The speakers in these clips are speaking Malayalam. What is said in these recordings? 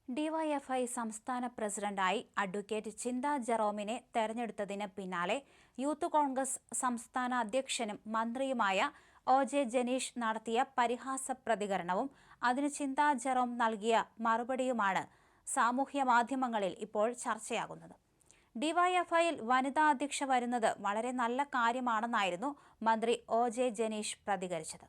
ഡിവൈഎഫ്ഐ സംസ്ഥാന പ്രസിഡന്റായി അഡ്വക്കേറ്റ് ചിന്ത ജെറോമിനെ തെരഞ്ഞെടുത്തതിന് പിന്നാലെ യൂത്ത് കോൺഗ്രസ് സംസ്ഥാന അധ്യക്ഷനും മന്ത്രിയുമായ ഒ.ജെ. ജനീഷ് നടത്തിയ പരിഹാസ പ്രതികരണവും അതിന് ചിന്ത ജെറോം നൽകിയ മറുപടിയുമാണ് സാമൂഹ്യ മാധ്യമങ്ങളിൽ ഇപ്പോൾ ചർച്ചയാകുന്നത്. ഡിവൈഎഫ്ഐയിൽ വനിതാ അധ്യക്ഷ വരുന്നത് വളരെ നല്ല കാര്യമാണെന്നായിരുന്നു മന്ത്രി ഒ.ജെ. ജനീഷ് പ്രതികരിച്ചത്.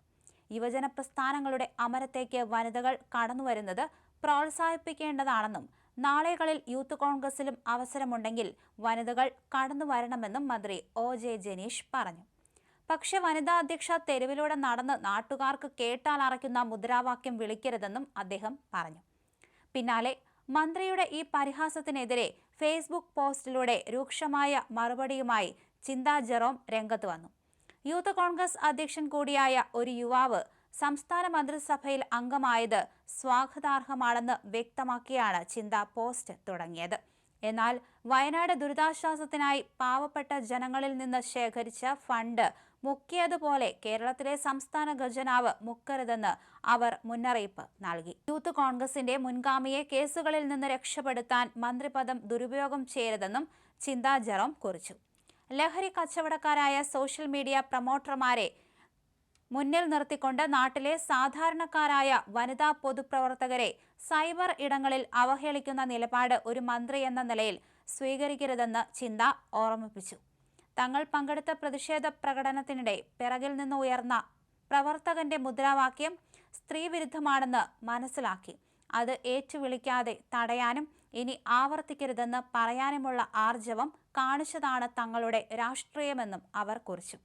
യുവജന പ്രസ്ഥാനങ്ങളുടെ അമരത്തേക്ക് വനിതകൾ കടന്നുവരുന്നത് പ്രോത്സാഹിപ്പിക്കേണ്ടതാണെന്നും നാളെകളിൽ യൂത്ത് കോൺഗ്രസിലും അവസരമുണ്ടെങ്കിൽ വനിതകൾ കടന്നുവരണമെന്നും മന്ത്രി ഒ.ജെ. ജനീഷ് പറഞ്ഞു. പക്ഷേ വനിതാ അധ്യക്ഷ തെരുവിലൂടെ നടന്ന് നാട്ടുകാർക്ക് കേട്ടാൽ അറയ്ക്കുന്ന മുദ്രാവാക്യം വിളിക്കരുതെന്നും അദ്ദേഹം പറഞ്ഞു. പിന്നാലെ മന്ത്രിയുടെ ഈ പരിഹാസത്തിനെതിരെ ഫേസ്ബുക്ക് പോസ്റ്റിലൂടെ രൂക്ഷമായ മറുപടിയുമായി ചിന്ത ജെറോം രംഗത്ത് വന്നു. യൂത്ത് കോൺഗ്രസ് അധ്യക്ഷൻ കൂടിയായ ഒരു യുവാവ് സംസ്ഥാന മന്ത്രിസഭയിൽ അംഗമായത് സ്വാഗതാർഹമാണെന്ന് വ്യക്തമാക്കിയാണ് ചിന്ത പോസ്റ്റ് തുടങ്ങിയത്. എന്നാൽ വയനാട് ദുരിതാശ്വാസത്തിനായി പാവപ്പെട്ട ജനങ്ങളിൽ നിന്ന് ശേഖരിച്ച ഫണ്ട് മുക്കിയതുപോലെ കേരളത്തിലെ സംസ്ഥാന ഖജനാവ് മുക്കരുതെന്ന് അവർ മുന്നറിയിപ്പ് നൽകി. യൂത്ത് കോൺഗ്രസിന്റെ മുൻഗാമിയെ കേസുകളിൽ നിന്ന് രക്ഷപ്പെടുത്താൻ മന്ത്രിപദം ദുരുപയോഗം ചെയ്യരുതെന്നും ചിന്ത ജെറോം കുറിച്ചു. ലഹരി കച്ചവടക്കാരായ സോഷ്യൽ മീഡിയ പ്രൊമോട്ടർമാരെ മുന്നിൽ നിർത്തിക്കൊണ്ട് നാട്ടിലെ സാധാരണക്കാരായ വനിതാ പൊതുപ്രവർത്തകരെ സൈബർ ഇടങ്ങളിൽ അവഹേളിക്കുന്ന നിലപാട് ഒരു മന്ത്രി എന്ന നിലയിൽ സ്വീകരിക്കരുതെന്ന് ചിന്ത ഓർമ്മിപ്പിച്ചു. തങ്ങൾ പങ്കെടുത്ത പ്രതിഷേധ പ്രകടനത്തിനിടെ പിറകിൽ നിന്ന് ഉയർന്ന പ്രവർത്തകന്റെ മുദ്രാവാക്യം സ്ത്രീവിരുദ്ധമാണെന്ന് മനസ്സിലാക്കി അത് ഏറ്റുവിളിക്കാതെ തടയാനും ഇനി ആവർത്തിക്കരുതെന്ന് പറയാനുമുള്ള ആർജവം കാണിച്ചതാണ് തങ്ങളുടെ രാഷ്ട്രീയമെന്നും അവർ കുറിച്ചു.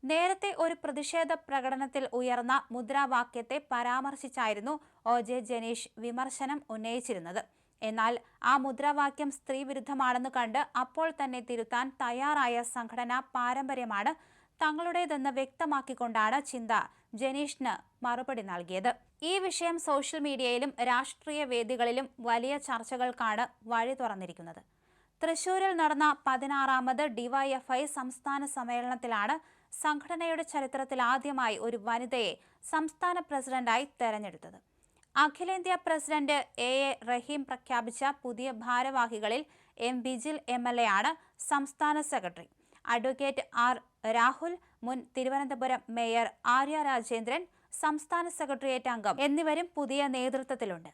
നേരത്തെ ഒരു പ്രതിഷേധ പ്രകടനത്തിൽ ഉയർന്ന മുദ്രാവാക്യത്തെ പരാമർശിച്ചായിരുന്നു ഒ.ജെ. ജനീഷ് വിമർശനം ഉന്നയിച്ചിരുന്നത്. എന്നാൽ ആ മുദ്രാവാക്യം സ്ത്രീവിരുദ്ധമാണെന്ന് കണ്ട് അപ്പോൾ തന്നെ തിരുത്താൻ തയ്യാറായ സംഘടനാ പാരമ്പര്യമാണ് തങ്ങളുടേതെന്ന് വ്യക്തമാക്കിക്കൊണ്ടാണ് ചിന്ത ജനീഷിന് മറുപടി നൽകിയത്. ഈ വിഷയം സോഷ്യൽ മീഡിയയിലും രാഷ്ട്രീയ വേദികളിലും വലിയ ചർച്ചകൾക്കാണ് വഴി തുറന്നിരിക്കുന്നത്. തൃശൂരിൽ നടന്ന 16ാമത് ഡിവൈഎഫ്ഐ സംസ്ഥാന സമ്മേളനത്തിലാണ് സംഘടനയുടെ ചരിത്രത്തിൽ ആദ്യമായി ഒരു വനിതയെ സംസ്ഥാന പ്രസിഡന്റായി തെരഞ്ഞെടുത്തത്. അഖിലേന്ത്യാ പ്രസിഡന്റ് എ റഹീം പ്രഖ്യാപിച്ച പുതിയ ഭാരവാഹികളിൽ എം ബിജിൽ MLA ആണ് സംസ്ഥാന സെക്രട്ടറി. അഡ്വക്കേറ്റ് ആർ രാഹുൽ, മുൻ തിരുവനന്തപുരം മേയർ ആര്യ രാജേന്ദ്രൻ, സംസ്ഥാന സെക്രട്ടേറിയറ്റ് അംഗം എന്നിവരും പുതിയ നേതൃത്വത്തിലുണ്ട്.